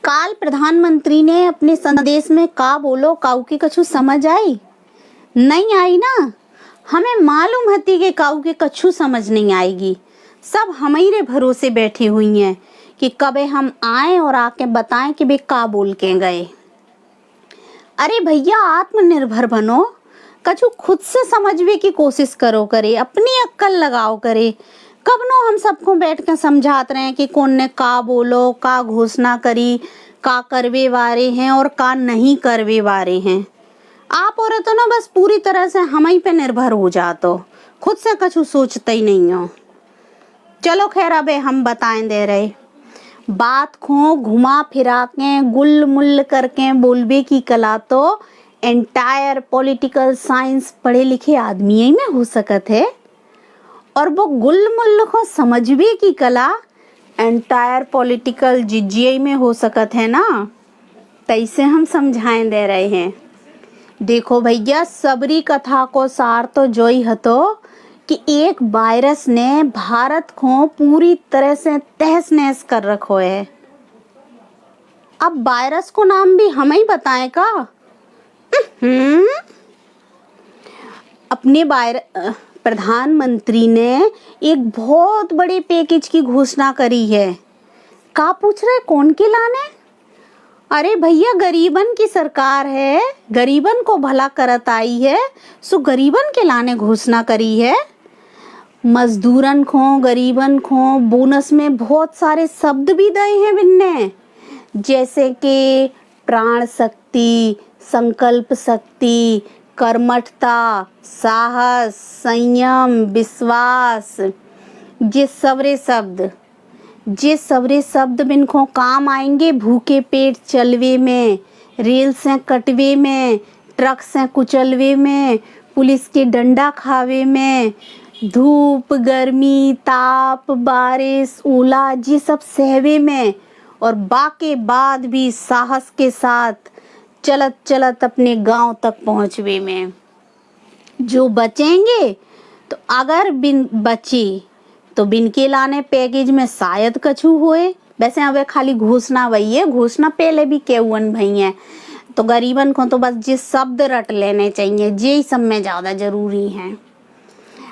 काल प्रधानमंत्री ने अपने संदेश में का बोलो काऊ के कछु समझ आई नहीं आई ना। हमें मालूम हती कि काऊ के कछु समझ नहीं आएगी। सब हमारे भरोसे बैठी हुई हैं कि कबे हम आए और आके बताएं कि वे का बोल के गए। अरे भैया आत्मनिर्भर बनो, कछु खुद से समझने की कोशिश करो करे, अपनी अक्ल लगाओ करे। कब नो हम सबको बैठ कर समझाते रहे कि कौन ने का बोलो, का घोषणा करी, का करवे वारे हैं और का नहीं करवे वारे हैं। आप औरतों ना बस पूरी तरह से हम ही पे निर्भर हो जातो, खुद से कछु सोचते ही नहीं हो। चलो खैर अबे हम बताएं दे रहे बात को घुमा फिरा के गुल मुल करके बोलबे की कला तो एंटायर पॉलिटिकल साइंस पढ़े लिखे आदमी ही में हो सकत है, और वो गुल मुल को समझबे की कला एंटायर पॉलिटिकल जिज्जिए में हो सकत है ना। तैसे हम समझाएं दे रहे हैं। देखो भैया, सबरी कथा को सार तो जोई हतो कि एक वायरस ने भारत को पूरी तरह से तहस नहस कर रखो है। अब वायरस को नाम भी हम ही बताएं का। अपने प्रधानमंत्री ने एक बहुत बड़े पैकेज की घोषणा करी है। का पूछ रहे कौन के लाने? अरे भैया, गरीबन की सरकार है, गरीबन को भला करत आई है, सो गरीबन के लाने घोषणा करी है। मजदूरन को, गरीबन को बोनस में बहुत सारे शब्द भी दिए हैं बिन्ने, जैसे कि प्राण शक्ति, संकल्प शक्ति, कर्मठता, साहस, संयम, विश्वास। जे सवरे शब्द बिनको काम आएंगे भूखे पेट चलवे में, रेल से कटवे में, ट्रक से कुचलवे में, पुलिस के डंडा खावे में, धूप गर्मी ताप बारिश ओला ये सब सहवे में, और बाके बाद भी साहस के साथ चलत चलत अपने गांव तक पहुंचवे में। जो बचेंगे तो अगर बिन बची तो बिन के लाने पैकेज में शायद कछु होए। वैसे अब खाली घोषणा वही है, घोषणा पहले भी केवन भई है, तो गरीबन को तो बस जे शब्द रट लेने चाहिए, जे सब में ज़्यादा जरूरी हैं।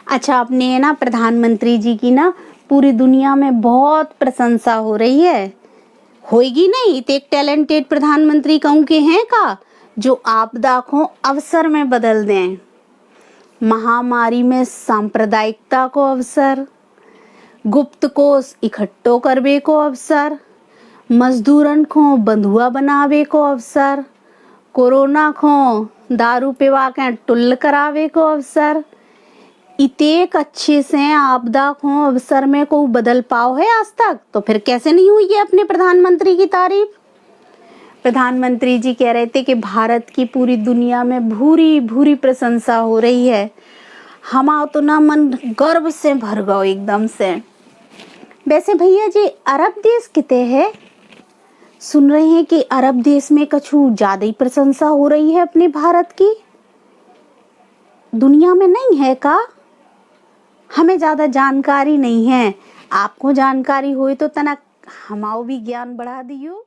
अच्छा, अपने ना प्रधानमंत्री जी की ना पूरी दुनिया में बहुत प्रशंसा हो रही है। होएगी नहीं तो एक टैलेंटेड प्रधानमंत्री कहूँ के हैं का, जो आपदा को अवसर में बदल दें। महामारी में सांप्रदायिकता को अवसर, गुप्त कोष इकट्ठो करवे को अवसर, मजदूरन को बंधुआ बनावे को अवसर, कोरोना को दारू पिवा के टुल्ल करावे को अवसर। इतेक अच्छे से आपदा को अवसर में को बदल पाओ है आज तक, तो फिर कैसे नहीं हुई है अपने प्रधानमंत्री की तारीफ। प्रधानमंत्री जी कह रहे थे कि भारत की पूरी दुनिया में भूरी भूरी प्रशंसा हो रही है। हमारा तो ना मन गर्व से भर गओ एकदम से। वैसे भैया जी, अरब देश किते है? सुन रहे हैं कि अरब देश में कछु ज्यादा ही प्रशंसा हो रही है अपने भारत की। दुनिया में नहीं है का? हमें ज्यादा जानकारी नहीं है। आपको जानकारी हुई तो तना हमाओ भी ज्ञान बढ़ा दियो।